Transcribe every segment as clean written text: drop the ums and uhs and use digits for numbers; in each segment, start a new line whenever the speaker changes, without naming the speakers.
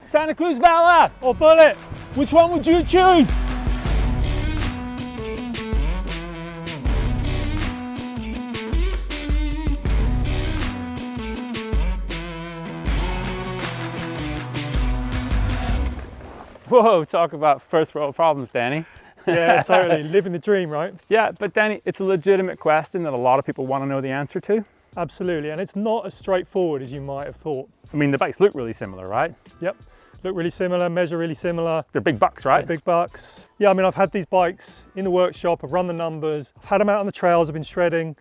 Santa Cruz Vala
or Bullit?
Which one would you choose? Whoa, talk about first world problems, Danny.
Yeah, totally. Living the dream, right?
Yeah, but Danny, it's a legitimate question that a lot of people want to know the answer to.
Absolutely, and it's not as straightforward as you might have thought.
I mean, the bikes look really similar, right?
Yep, look really similar, measure really similar.
They're big bucks, right?
They're big bucks. Yeah, I mean, I've had these bikes in the workshop, I've run the numbers, I've had them out on the trails, I've been shredding,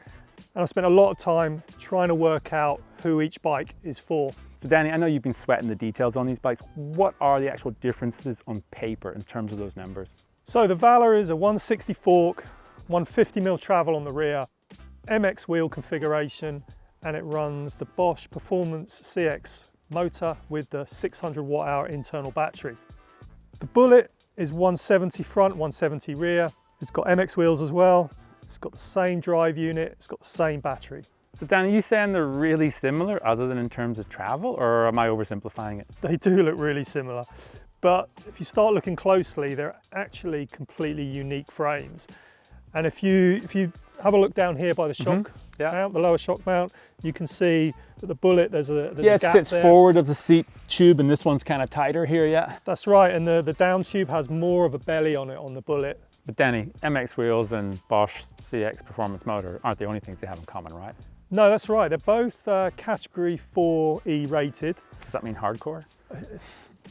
and I've spent a lot of time trying to work out who each bike is for.
So Danny, I know you've been sweating the details on these bikes. What are the actual differences on paper in terms of those numbers?
So the Vala is a 160 fork, 150mm travel on the rear, MX wheel configuration, and it runs the Bosch Performance CX motor with the 600 watt-hour internal battery. The Bullit is 170 front, 170 rear. It's got MX wheels as well. It's got the same drive unit. It's got the same battery.
So Danny, are you saying they're really similar other than in terms of travel, or am I oversimplifying it?
They do look really similar, but if you start looking closely, they're actually completely unique frames. And if you have a look down here by the shock mount, the lower shock mount, you can see that the Bullit, there's a
it
gap
sits
there.
forward of the seat tube, and this one's kind of tighter here, yeah?
That's right, and the down tube has more of a belly on it on the Bullit.
But Danny, MX wheels and Bosch CX performance motor aren't the only things they have in common, right?
No, that's right. They're both category 4E rated.
Does that mean hardcore?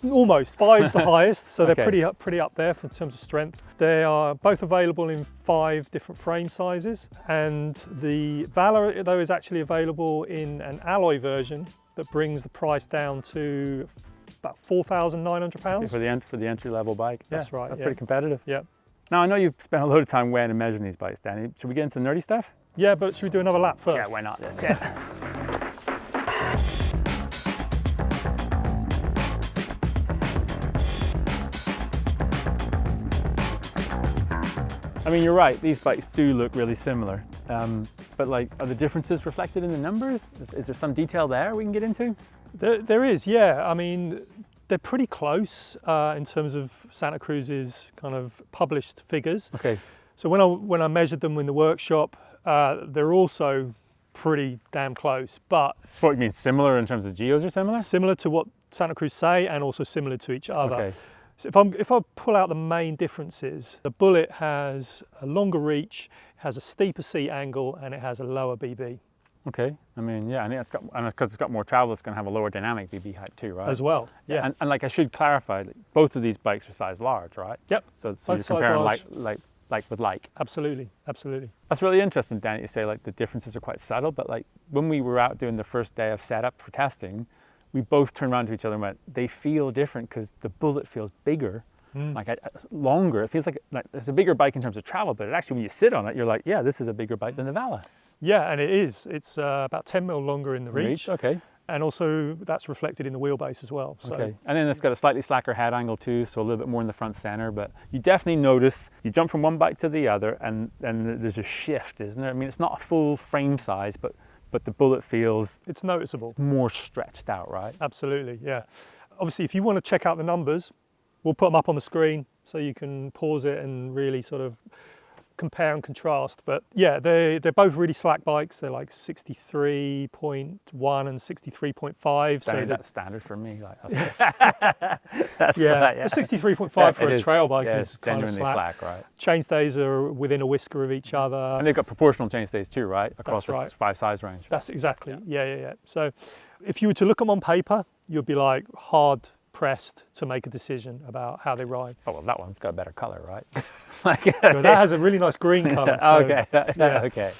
Almost. 5's the highest, so
Okay.
they're pretty up there in terms of strength. They are both available in 5 different frame sizes, and the Vala, though, is actually available in an alloy version that brings the price down to about £4,900.
For the entry-level bike?
That's right.
That's pretty competitive.
Yeah.
Now, I know you've spent a load of time weighing and measuring these bikes, Danny. Should we get into the nerdy stuff?
Yeah, but should we do another lap first?
Yeah, why not? Let's get it. I mean, you're right, these bikes do look really similar. But like, are the differences reflected in the numbers? Is there some detail there we can get into?
There is, yeah. I mean, they're pretty close in terms of Santa Cruz's kind of published figures.
Okay.
So when I measured them in the workshop, they're also pretty damn close, but...
So what you mean, similar in terms of geos are similar?
Similar to what Santa Cruz say, and also similar to each other.
Okay.
So if I pull out the main differences, the Bullit has a longer reach, has a steeper seat angle, and it has a lower BB.
Okay, I mean, yeah, and because it's got more travel, it's going to have a lower dynamic BB height too, right?
As well, yeah.
And like I should clarify, both of these bikes are size large, right?
Yep.
So
Both
you're
size
comparing
large.
like with like.
Absolutely, absolutely.
That's really interesting, Danny, to say like the differences are quite subtle, but like when we were out doing the first day of setup for testing, we both turned around to each other and went, they feel different because the Bullit feels bigger, longer. It feels like it's a bigger bike in terms of travel, but actually when you sit on it, you're like, yeah, this is a bigger bike than the Vala.
Yeah, and it is. It's about 10mm longer in the reach.
Okay.
And also that's reflected in the wheelbase as well. So.
Okay, and then it's got a slightly slacker head angle too, so a little bit more in the front center, but you definitely notice, you jump from one bike to the other and there's a shift, isn't there? I mean, it's not a full frame size, but the Bullit feels...
It's noticeable.
More stretched out, right?
Absolutely, yeah. Obviously, if you want to check out the numbers, we'll put them up on the screen so you can pause it and really sort of compare and contrast. But yeah, they're both really slack bikes. They're like 63.1 and 63.5. So
that's standard for me. Like,
that's yeah, 63.5 for a trail bike is kind of
slack, right?
Chainstays are within a whisker of each other.
And they've got proportional chainstays too, right? Across
That's
the 5 size range.
That's exactly, yeah. So if you were to look them on paper, you'd be like hard pressed to make a decision about how they ride.
Oh, well, that one's got a better color, right?
That has a really nice green color. So,
okay, yeah. Okay.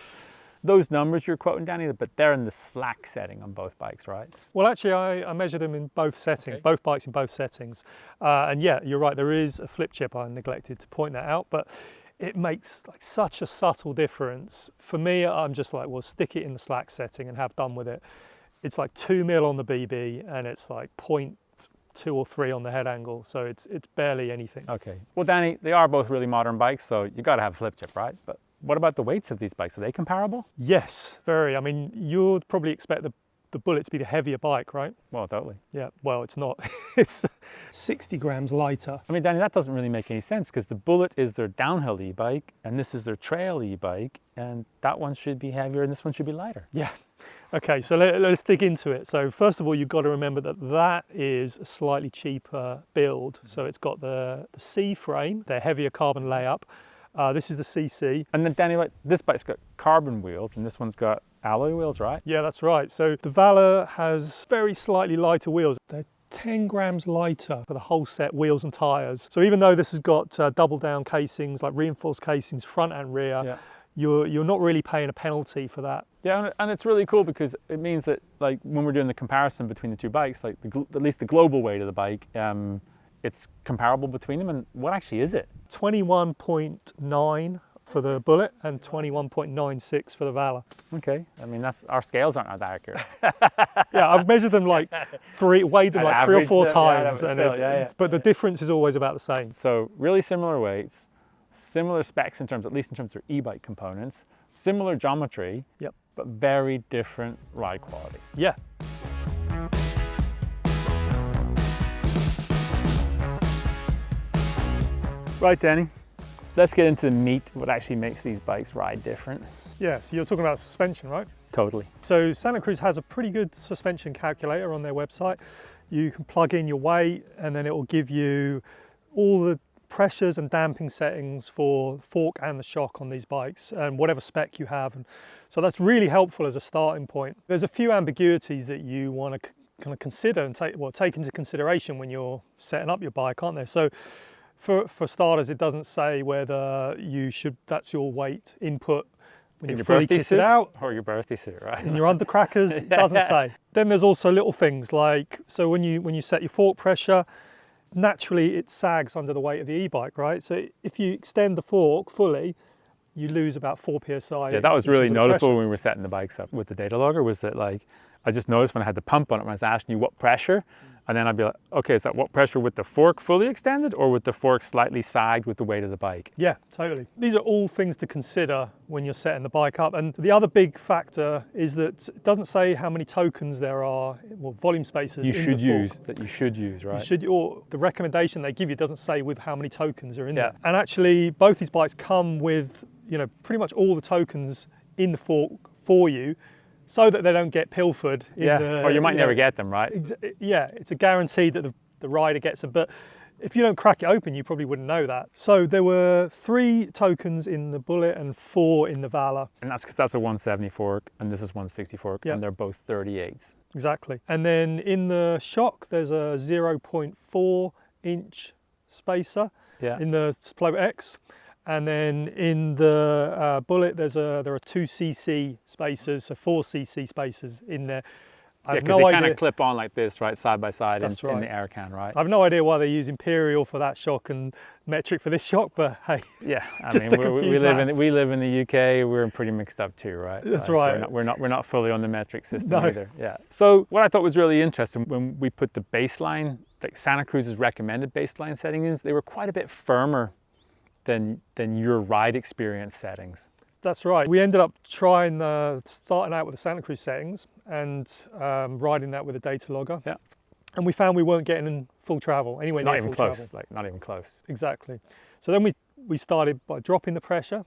Those numbers you're quoting, Danny, but they're in the slack setting on both bikes, right?
Well, actually, I measured them in both settings, both bikes in both settings. And yeah, you're right, there is a flip chip. I neglected to point that out, but it makes like such a subtle difference. For me, I'm just like, well, stick it in the slack setting and have done with it. It's like 2mm on the BB and it's like 0.2 or 3 on the head angle, so it's barely anything.
Okay. Well, Danny, they are both really modern bikes, so you got to have a flip chip, right? But what about the weights of these bikes? Are they comparable?
Yes, very. I mean, you'd probably expect the Bullit to be the heavier bike, right?
Well, totally.
Yeah. Well, it's not. It's 60 grams lighter.
I mean, Danny, that doesn't really make any sense because the Bullit is their downhill e-bike and this is their trail e-bike, and that one should be heavier and this one should be lighter.
Yeah. Okay, so let's dig into it. So first of all, you've got to remember that that is a slightly cheaper build. So it's got the C frame, their heavier carbon layup. This is the CC.
And then Danny, like, this bike's got carbon wheels and this one's got alloy wheels, right?
Yeah, that's right. So the Vala has very slightly lighter wheels. They're 10 grams lighter for the whole set, wheels and tyres. So even though this has got double down casings, like reinforced casings front and rear,
Yeah.
you're not really paying a penalty for that.
Yeah, and it's really cool because it means that, like, when we're doing the comparison between the two bikes, like at least the global weight of the bike, it's comparable between them. And what actually is it?
21.9 for the Bullit and 21.96 for the Vala.
Okay, I mean, our scales aren't that accurate.
Yeah, I've measured them like weighed them
An
like 3 or 4
average, yeah,
times,
but
and
still,
but the difference is always about the same.
So really similar weights, similar specs in terms, at least in terms of e-bike components, similar geometry,
Yep.
but very different ride qualities.
Yeah.
Right, Danny, let's get into the meat, what actually makes these bikes ride different.
Yeah, so you're talking about suspension, right?
Totally.
So Santa Cruz has a pretty good suspension calculator on their website. You can plug in your weight and then it will give you all the pressures and damping settings for the fork and the shock on these bikes and whatever spec you have. And so that's really helpful as a starting point. There's a few ambiguities that you want to kind of consider and take into consideration when you're setting up your bike, aren't there? So for starters, it doesn't say whether that's your weight input when
In
you're
your
fully
birthday
kitted
suit
out.
or your birthday suit, right?
In your undercrackers, it doesn't say. Then there's also little things like, so when you set your fork pressure, naturally it sags under the weight of the e-bike, right? So if you extend the fork fully, you lose about 4 psi.
Yeah, that was
in
really
terms of the
noticeable
pressure.
when we were setting the bikes up with the data logger, was that, like, I just noticed when I had the pump on it, when I was asking you what pressure, and then I'd be like, okay, is that what pressure with the fork fully extended or with the fork slightly sagged with the weight of the bike?
Yeah, totally. These are all things to consider when you're setting the bike up. And the other big factor is that it doesn't say how many tokens there are, well, volume spaces
You
in
should
the
use,
fork.
that you should use, right?
You should, or the recommendation they give you doesn't say with how many tokens are in
Yeah.
there. And actually, both these bikes come with, pretty much all the tokens in the fork for you, so that they don't get pilfered.
Or you might never get them, right?
Yeah, it's a guarantee that the rider gets them. But if you don't crack it open, you probably wouldn't know that. So there were 3 tokens in the Bullit and 4 in the Vala.
And that's because that's a 170 fork and this is 160 fork,
Yeah.
and they're both 38s.
Exactly. And then in the shock, there's a 0.4 inch spacer
Yeah.
in the Float X. And then in the Bullit, there are 2 cc spacers, so 4 cc spacers in there. I
Yeah,
have
because
no
they kind
idea.
of clip on like this, right, side by side in
That's right.
the air can, right?
I have no idea why they use Imperial for that shock and metric for this shock, but hey,
Yeah, I
Just
mean,
to
we
confuse
live
maths.
in the UK. We're pretty mixed up too, right?
That's
Like,
right.
We're not fully on the metric system
No.
either. Yeah. So what I thought was really interesting when we put the baseline, like Santa Cruz's recommended baseline settings, they were quite a bit firmer than your ride experience settings.
that's right. We ended up trying starting out with the Santa Cruz settings and riding that with a data logger.
Yeah.
And we found we weren't getting in full travel, anywhere
Not
near
even
full
close.
travel.
Like not even close.
Exactly. So then we started by dropping the pressure,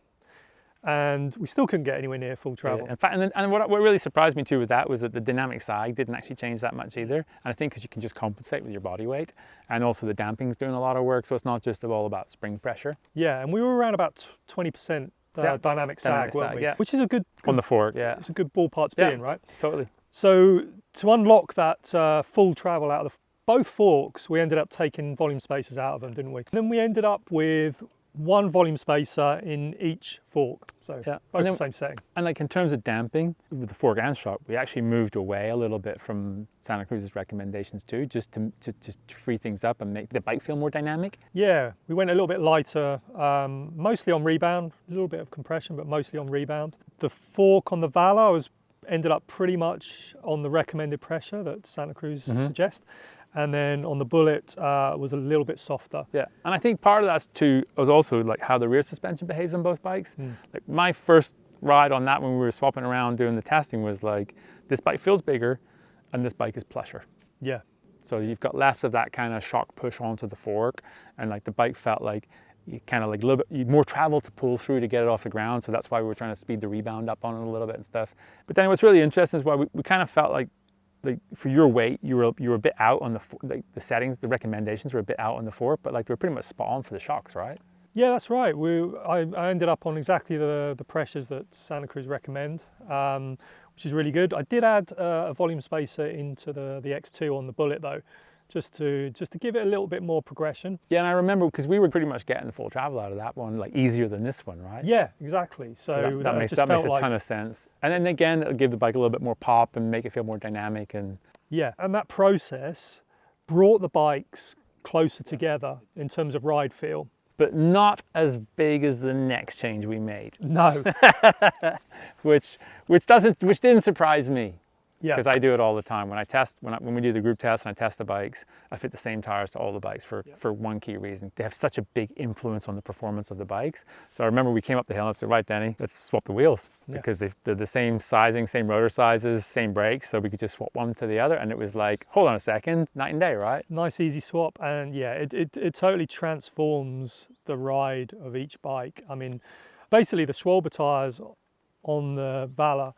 and we still couldn't get anywhere near full travel.
Yeah. In fact, and what really surprised me too with that was that the dynamic sag didn't actually change that much either. And I think because you can just compensate with your body weight, and also the damping's doing a lot of work, so it's not just all about spring pressure.
Yeah, and we were around about 20%
Yeah.
dynamic sag, weren't
sag,
we?
yeah.
Which is a good
On the fork, yeah.
it's a good ballpark to
Yeah.
be in, right?
Totally.
So to unlock that full travel out of both forks, we ended up taking volume spacers out of them, didn't we? And then we ended up with 1 volume spacer in each fork, so
Yeah.
both
And then-
the same setting.
And like in terms of damping, with the fork and shock, we actually moved away a little bit from Santa Cruz's recommendations too, just to free things up and make the bike feel more dynamic.
Yeah, we went a little bit lighter, mostly on rebound, a little bit of compression, but mostly on rebound. The fork on the Vala ended up pretty much on the recommended pressure that Santa Cruz suggests. And then on the Bullit was a little bit softer.
Yeah, and I think part of that too was also like how the rear suspension behaves on both bikes. Like my first ride on that when we were swapping around doing the testing was like, this bike feels bigger and this bike is plusher.
Yeah,
So you've got less of that kind of shock push onto the fork, and like the bike felt like you kind of like a little bit more travel to pull through to get it off the ground. So that's why we were trying to speed the rebound up on it a little bit and stuff. But then what's really interesting is why we kind of felt like for your weight, you were a bit out on the settings, the recommendations were a bit out on the fork, but like they were pretty much spot on for the shocks, right?
Yeah, that's right. I ended up on exactly the pressures that Santa Cruz recommend, which is really good. I did add a volume spacer into the X2 on the Bullit though, just to give it a little bit more progression.
Yeah, and I remember because we were pretty much getting the full travel out of that one, like easier than this one, right?
Yeah, exactly. So
that makes a ton of sense. And then again, it'll give the bike a little bit more pop and make it feel more dynamic. And
yeah, and that process brought the bikes closer together in terms of ride feel.
But not as big as the next change we made.
No.
which didn't surprise me.
Yeah.
Because I do it all the time. When we do the group test and I test the bikes, I fit the same tires to all the bikes for one key reason. They have such a big influence on the performance of the bikes. So I remember we came up the hill and I said, right, Danny, let's swap the wheels because they're the same sizing, same rotor sizes, same brakes. So we could just swap one to the other. And it was like, hold on a second, night and day, right?
Nice, easy swap. And yeah, it totally transforms the ride of each bike. I mean, basically the Schwalbe tires on the Vala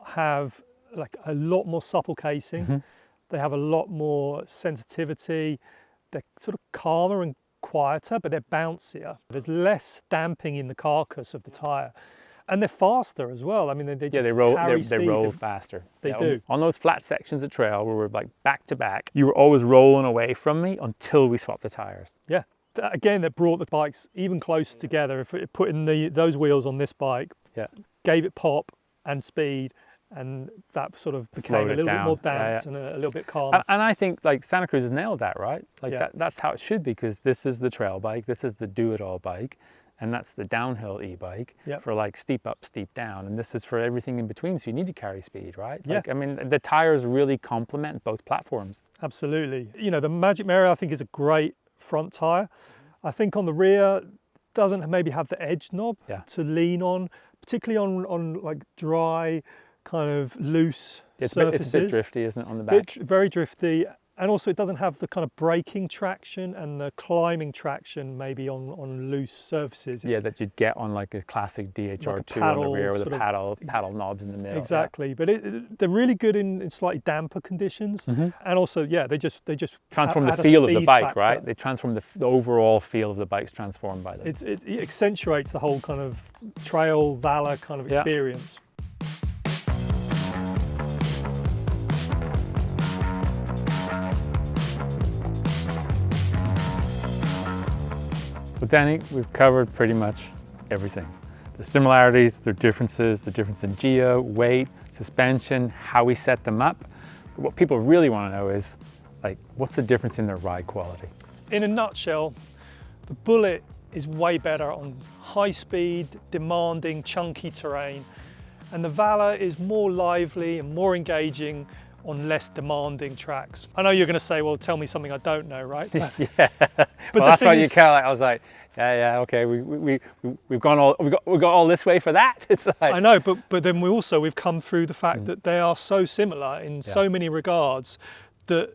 have like a lot more supple casing. They have a lot more sensitivity. They're sort of calmer and quieter, but they're bouncier. There's less damping in the carcass of the tire, and they're faster as well. I mean, they roll
faster.
They do.
On those flat sections of trail where we're like back to back, you were always rolling away from me until we swapped the tires.
Yeah. Again, that brought the bikes even closer together. If it putting those wheels on this bike, gave it pop and speed. And that sort of became a little bit more damped and a little bit calm.
And I think like Santa Cruz has nailed that, right? Like that's how it should be, because this is the trail bike, this is the do-it-all bike, and that's the downhill e-bike for like steep up, steep down, and this is for everything in between. So you need to carry speed, right? Like, I mean, the tires really complement both platforms.
Absolutely. You know, the Magic Mary I think is a great front tire. I think on the rear doesn't maybe have the edge knob to lean on, particularly on like dry, kind of loose surfaces.
It's a bit drifty, isn't it, on the back?
Very drifty, and also it doesn't have the kind of braking traction and the climbing traction maybe on loose surfaces.
That you'd get on like a classic DHR2 on the rear with a paddle knobs in the middle.
Exactly, but they're really good in slightly damper conditions, and also they just
transform the feel of the bike, right? They transform the overall feel of the bike's transformed by them.
It accentuates the whole kind of trail Vala kind of experience.
Well, Danny, we've covered pretty much everything. The similarities, the differences, the difference in geo, weight, suspension, how we set them up. But what people really want to know is, like, what's the difference in their ride quality?
In a nutshell, the Bullit is way better on high speed, demanding, chunky terrain, and the Vala is more lively and more engaging on less demanding tracks. I know you're going to say, well, tell me something I don't know, right?
But well, that's why you kind of like, I was like, okay, we've got all this way for that. It's like,
I know, but then we've come through the fact that they are so similar in so many regards that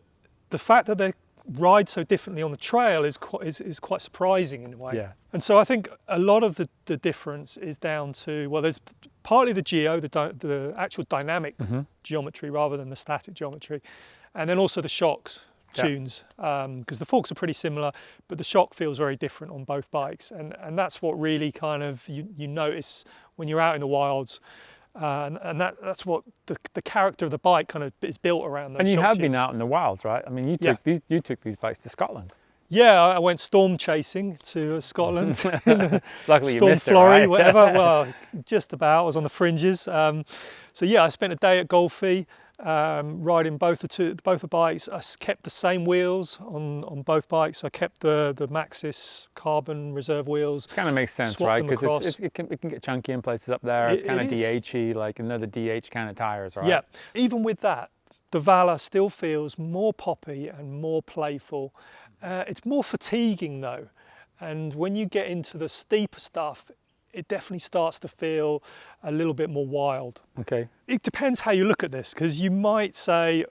the fact that they ride so differently on the trail is quite surprising in a way.
Yeah.
And so I think a lot of the difference is down to, well, there's partly the geo, the actual dynamic geometry rather than the static geometry, and then also the shocks tunes, because the forks are pretty similar, but the shock feels very different on both bikes, and that's what really kind of you notice when you're out in the wilds. And that's what the character of the bike kind of is built around. Those
and you have
tunes.
been out in the wilds, right? I mean, you took these bikes to Scotland.
Yeah, I went storm chasing to Scotland.
Luckily
Storm
you missed
flurry,
it, right?
whatever. Well, just about. I was on the fringes. So yeah, I spent a day at Golfie, riding both the bikes. I kept the same wheels on both bikes. I kept the Maxxis carbon reserve wheels.
Kind of makes sense, right? Because it can get chunky in places up there. It's kind of DH-y, like another DH kind of tires, right?
Yeah. Even with that, the Vala still feels more poppy and more playful. It's more fatiguing though, and when you get into the steeper stuff, it definitely starts to feel a little bit more wild.
Okay.
It depends how you look at this, because you might say,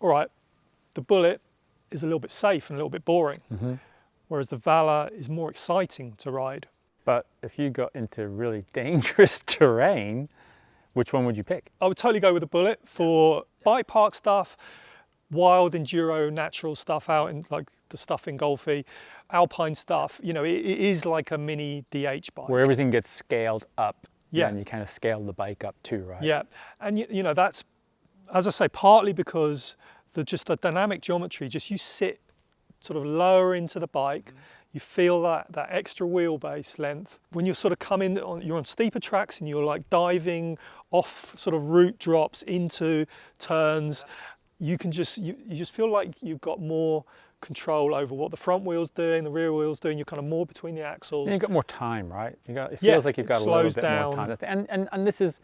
all right, the Bullit is a little bit safe and a little bit boring, whereas the Vala is more exciting to ride.
But if you got into really dangerous terrain, which one would you pick?
I would totally go with the Bullit for bike park stuff, wild enduro, natural stuff out in like the stuff in Golfie, alpine stuff. You know, it is like a mini DH bike.
Where everything gets scaled up.
Yeah.
And you kind of scale the bike up too, right?
Yeah, and you know, that's, as I say, partly because just the dynamic geometry, just you sit sort of lower into the bike, you feel that extra wheelbase length. When you're sort of coming on, you're on steeper tracks and you're like diving off sort of route drops into turns, you can just, you just feel like you've got more control over what the front wheel's doing, the rear wheel's doing. You're kind of more between the axles.
And you've got more time, right? It feels like you've got a little bit more time. And this is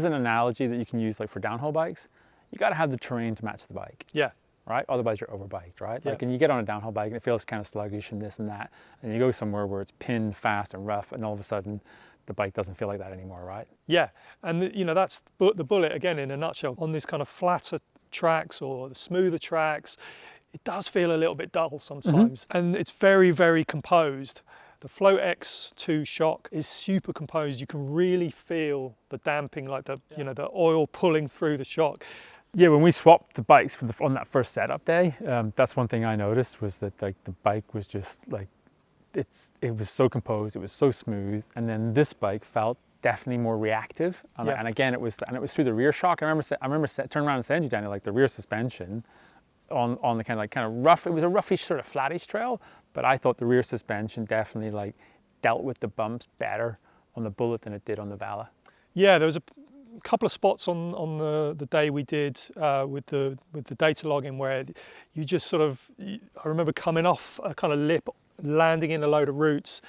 an analogy that you can use like for downhill bikes. You got to have the terrain to match the bike.
Yeah.
Right? Otherwise you're overbiked, right?
Yeah.
Like, and you get on a downhill bike and it feels kind of sluggish and this and that, and you go somewhere where it's pinned fast and rough, and all of a sudden the bike doesn't feel like that anymore, right?
Yeah, and you know, that's the Bullit again in a nutshell. On these kind of flatter tracks or the smoother tracks, it does feel a little bit dull sometimes, and it's very, very composed. The Float X2 shock is super composed. You can really feel the damping, like you know, the oil pulling through the shock.
Yeah, when we swapped the bikes on that first setup day, that's one thing I noticed, was that like the bike was just like, it was so composed, it was so smooth, and then this bike felt definitely more reactive. And again, it was through the rear shock. I remember turning around and saying to you, Danny, like the rear suspension on the kind of rough, it was a roughish sort of flattish trail, but I thought the rear suspension definitely like dealt with the bumps better on the Bullit than it did on the Vala. Yeah,
there was a couple of spots on the day we did with the data logging where you just sort of, I remember coming off a kind of lip, landing in a load of roots,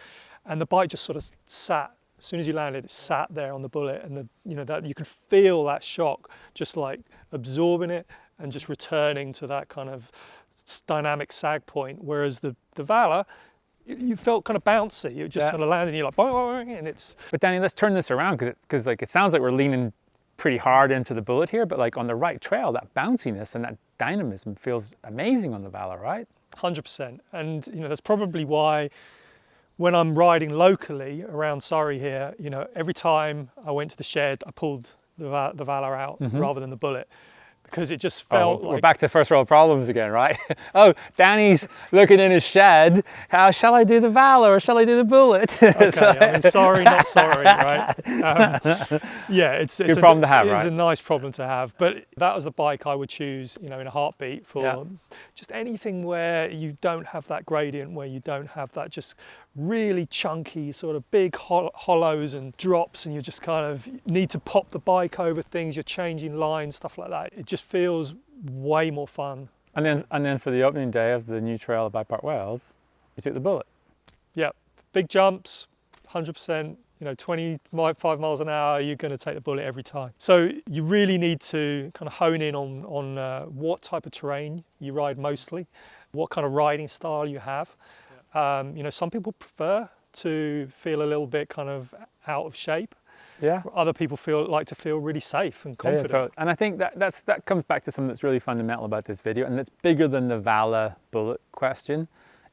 and the bike just sort of sat. As soon as you landed, it sat there on the Bullit, and you know, that you can feel that shock just like absorbing it and just returning to that kind of dynamic sag point. Whereas the Vala, you felt kind of bouncy. You just sort of landed and you're like, boing, and it's...
But Danny, let's turn this around, because like it sounds like we're leaning pretty hard into the Bullit here, but like on the right trail, that bounciness and that dynamism feels amazing on the Vala, right?
100%. And you know, that's probably why when I'm riding locally around Surrey here, you know, every time I went to the shed, I pulled the Vala out rather than the Bullit. Because it just felt like...
We're back to first world problems again, right? Oh, Danny's looking in his shed. How shall I do the Vala or shall I do the Bullit?
Okay, I mean, sorry, not sorry, right? Yeah, it's
good problem to have, right?
It's a nice problem to have. But that was the bike I would choose, you know, in a heartbeat for just anything where you don't have that gradient, where you don't have that just really chunky sort of big hollows and drops, and you just kind of need to pop the bike over things, you're changing lines, stuff like that. It just feels way more fun.
And then for the opening day of the new trail at BikePark Wales, we took the Bullit.
Yeah, big jumps, 100%, you know, 25 miles an hour, you're going to take the Bullit every time. So you really need to kind of hone in on what type of terrain you ride mostly, what kind of riding style you have. You know, some people prefer to feel a little bit kind of out of shape. Yeah. Other people like to feel really safe and confident.
Yeah, totally. And I think that comes back to something that's really fundamental about this video, and it's bigger than the Vala Bullit question.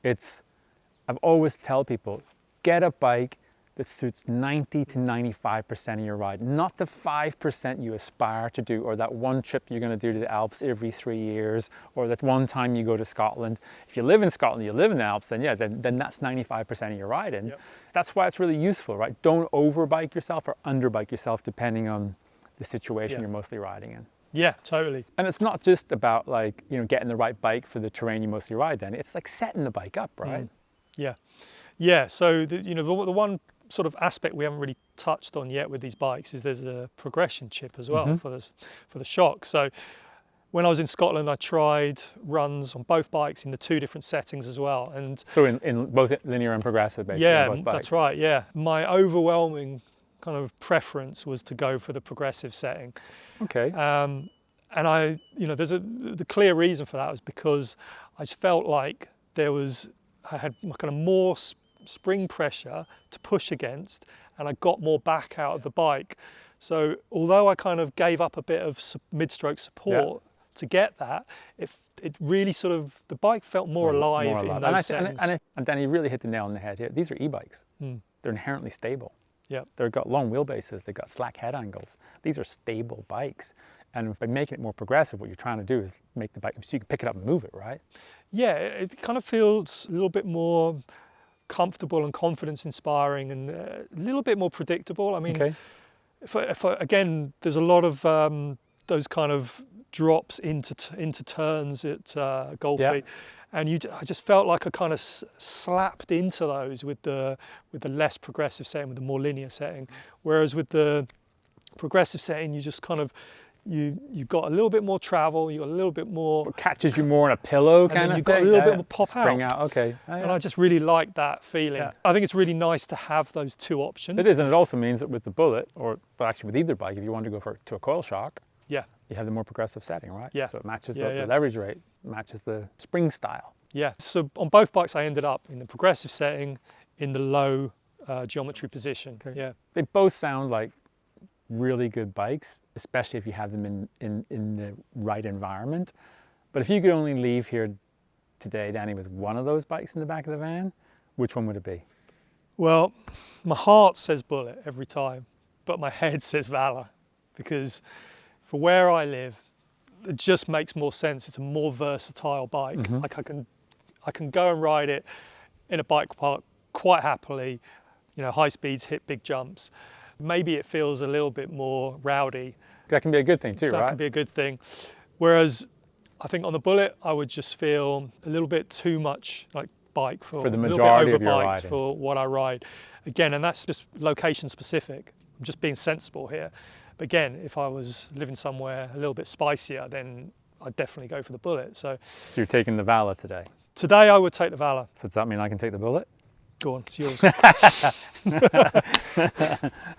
I've always tell people, get a bike that suits 90 to 95% of your ride, not the 5% you aspire to do, or that one trip you're going to do to the Alps every 3 years, or that one time you go to Scotland. If you live in Scotland, you live in the Alps, then that's 95% of your riding. Yep. That's why it's really useful, right? Don't overbike yourself or underbike yourself depending on the situation you're mostly riding in.
Yeah, totally.
And it's not just about like, you know, getting the right bike for the terrain you mostly ride then. It's like setting the bike up, right?
Yeah. Yeah, so the one sort of aspect we haven't really touched on yet with these bikes is there's a progression chip as well for the shock. So when I was in Scotland, I tried runs on both bikes in the two different settings as well. And
so in both linear and progressive, basically.
Yeah,
on both bikes.
That's right. Yeah, my overwhelming kind of preference was to go for the progressive setting.
Okay.
And I, you know, the clear reason for that was because I just felt like I had kind of more spring pressure to push against, and I got more back out of the bike. So although I kind of gave up a bit of mid-stroke support to get that, it really sort of, the bike felt more alive in those settings.
And Danny really hit the nail on the head here. These are e-bikes. They're inherently stable.
Yeah.
They've got long wheelbases, they've got slack head angles. These are stable bikes. And by making it more progressive, what you're trying to do is make the bike, so you can pick it up and move it, right?
Yeah, it kind of feels a little bit more comfortable and confidence inspiring, and a little bit more predictable. I mean, again, there's a lot of those kind of drops into turns at Golfie, and I just felt like I kind of slapped into those with the less progressive setting, with the more linear setting. Whereas with the progressive setting, you just kind of you've got a little bit more travel, you got a little bit more.
It catches you more on a pillow kind of
you've
thing.
got a little bit more pop
Spring
out.
Okay.
And I just really like that feeling. I think it's really nice to have those two options.
It is, and it also means that with the Bullit, but actually with either bike, if you want to go to a coil shock, you have the more progressive setting, right?
Yeah.
So it matches the leverage rate, matches the spring style.
Yeah. So on both bikes, I ended up in the progressive setting, in the low geometry position. Okay. Yeah.
They both sound like really good bikes, especially if you have them in the right environment. But if you could only leave here today, Danny, with one of those bikes in the back of the van, which one would it be?
Well, my heart says Bullit every time, but my head says Vala, because for where I live, it just makes more sense. It's a more versatile bike. Like I can go and ride it in a bike park quite happily, high speeds, hit big jumps. Maybe it feels a little bit more rowdy.
That can be a good thing too, right?
That can be a good thing. Whereas I think on the Bullit, I would just feel a little bit too much like bike for
the majority of your riding.
For what I ride. Again, and that's just location specific. I'm just being sensible here. But again, if I was living somewhere a little bit spicier, then I'd definitely go for the Bullit. So
you're taking the Vala today?
Today I would take the Vala.
So does that mean I can take the Bullit?
Go on, it's yours.